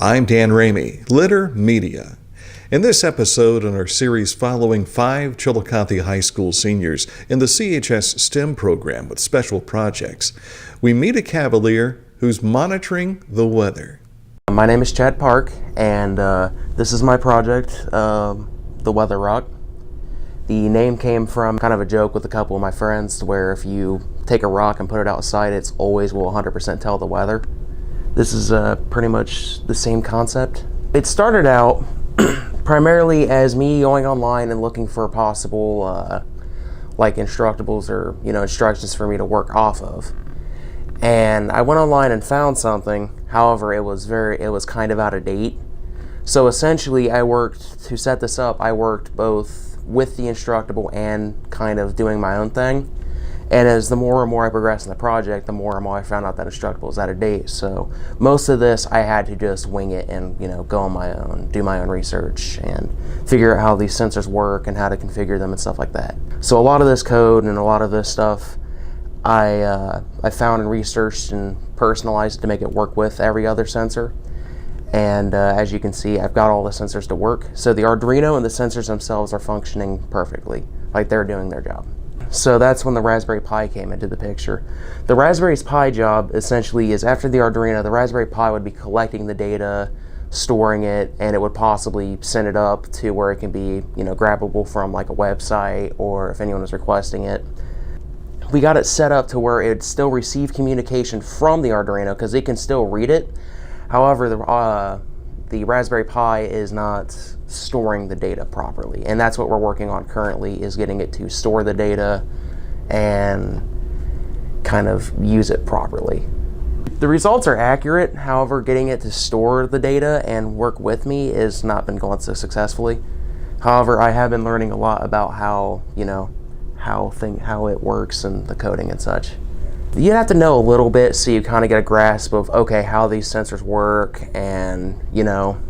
I'm Dan Ramey, Litter Media. In this episode in our series following 5 Chillicothe High School seniors in the CHS STEM program with special projects, we meet a Cavalier who's monitoring the weather. My name is Chad Park, and this is my project, the Weather Rock. The name came from kind of a joke with a couple of my friends where if you take a rock and put it outside, it's always will 100% tell the weather. This is pretty much the same concept. It started out primarily as me going online and looking for possible like instructables or instructions for me to work off of. And I went online and found something. However, it was kind of out of date. So essentially, to set this up, I worked both with the instructable and kind of doing my own thing. And as the more and more I progressed in the project, the more and more I found out that instructable was out of date. So most of this I had to just wing it and go on my own, do my own research and figure out how these sensors work and how to configure them and stuff like that. So a lot of this code and a lot of this stuff I found and researched and personalized to make it work with every other sensor. And as you can see, I've got all the sensors to work. So the Arduino and the sensors themselves are functioning perfectly, like they're doing their job. So that's when the Raspberry Pi came into the picture. The Raspberry Pi job essentially is after the Arduino, the Raspberry Pi would be collecting the data, storing it, and it would possibly send it up to where it can be, grabbable from like a website or if anyone was requesting it. We got it set up to where it still receive communication from the Arduino because it can still read it. However, the Raspberry Pi is not storing the data properly, and that's what we're working on currently, is getting it to store the data and kind of use it properly. The results are accurate, however, getting it to store the data and work with me has not been going so successfully. However, I have been learning a lot about how it works and the coding and such. You have to know a little bit so you kind of get a grasp of, okay, how these sensors work and,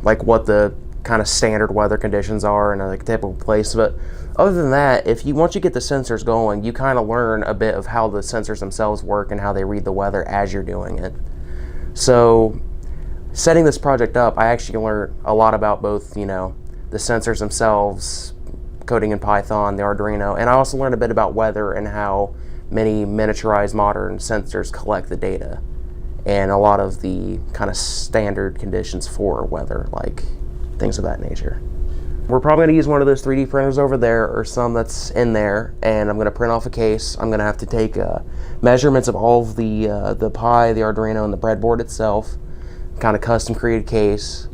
like what the kind of standard weather conditions are in a typical place. But other than that, once you get the sensors going, you kind of learn a bit of how the sensors themselves work and how they read the weather as you're doing it. So setting this project up, I actually learned a lot about both, the sensors themselves, coding in Python, the Arduino, and I also learned a bit about weather and how many miniaturized modern sensors collect the data and a lot of the kind of standard conditions for weather, like things of that nature. We're probably going to use one of those 3D printers over there or some that's in there, and I'm going to print off a case. I'm going to have to take measurements of all of the Pi, the Arduino, and the breadboard itself, kind of custom created case.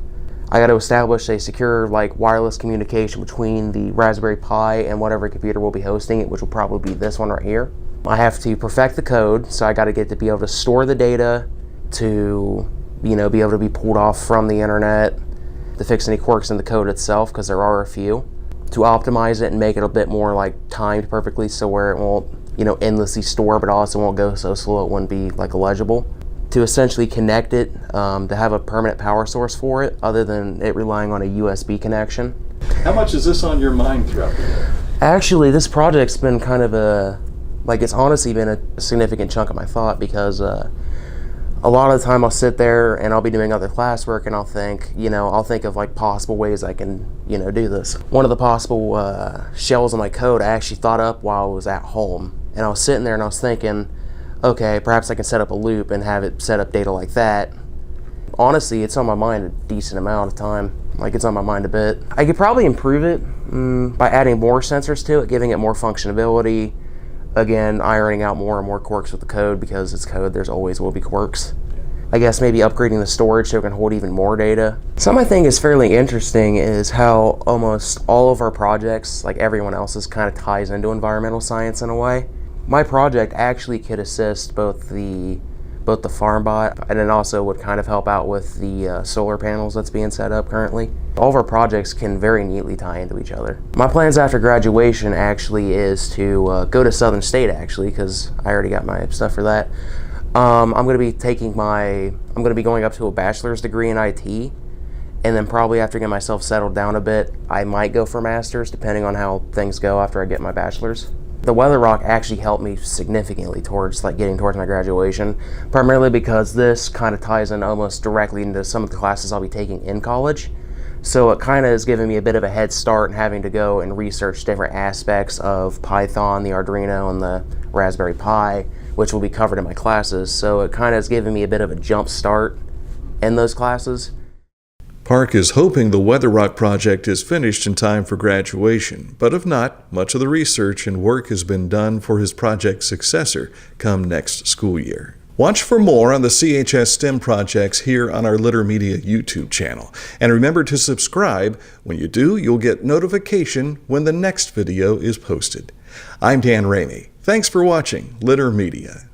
I got to establish a secure wireless communication between the Raspberry Pi and whatever computer will be hosting it, which will probably be this one right here. I have to perfect the code, so I got to get to be able to store the data, to be able to be pulled off from the internet, to fix any quirks in the code itself, because there are a few, to optimize it and make it a bit more timed perfectly so where it won't endlessly store, but also won't go so slow it wouldn't be illegible, to essentially connect it, to have a permanent power source for it other than it relying on a USB connection. How much is this on your mind throughout the day? Actually, this project's been kind of it's honestly been a significant chunk of my thought, because a lot of the time I'll sit there and I'll be doing other classwork and I'll think of possible ways I can, do this. One of the possible shells of my code I actually thought up while I was at home, and I was sitting there and I was thinking, okay, perhaps I can set up a loop and have it set up data like that. Honestly, it's on my mind a decent amount of time. It's on my mind a bit. I could probably improve it by adding more sensors to it, giving it more functionality. Again, ironing out more and more quirks with the code, because it's code, there's always will be quirks. I guess maybe upgrading the storage so it can hold even more data. Something I think is fairly interesting is how almost all of our projects, like everyone else's, kind of ties into environmental science in a way. My project actually could assist both the FarmBot, and it also would kind of help out with the solar panels that's being set up currently. All of our projects can very neatly tie into each other. My plans after graduation actually is to go to Southern State, actually, because I already got my stuff for that. I'm going to be going up to a bachelor's degree in IT, and then probably after getting myself settled down a bit, I might go for a master's, depending on how things go after I get my bachelor's. The weather rock actually helped me significantly towards getting towards my graduation, primarily because this kind of ties in almost directly into some of the classes I'll be taking in college. So it kind of is giving me a bit of a head start in having to go and research different aspects of Python, the Arduino, and the Raspberry Pi, which will be covered in my classes. So it kind of is giving me a bit of a jump start in those classes. Park is hoping the Weather Rock project is finished in time for graduation, but if not, much of the research and work has been done for his project's successor come next school year. Watch for more on the CHS STEM projects here on our Litter Media YouTube channel. And remember to subscribe. When you do, you'll get notification when the next video is posted. I'm Dan Ramey. Thanks for watching Litter Media.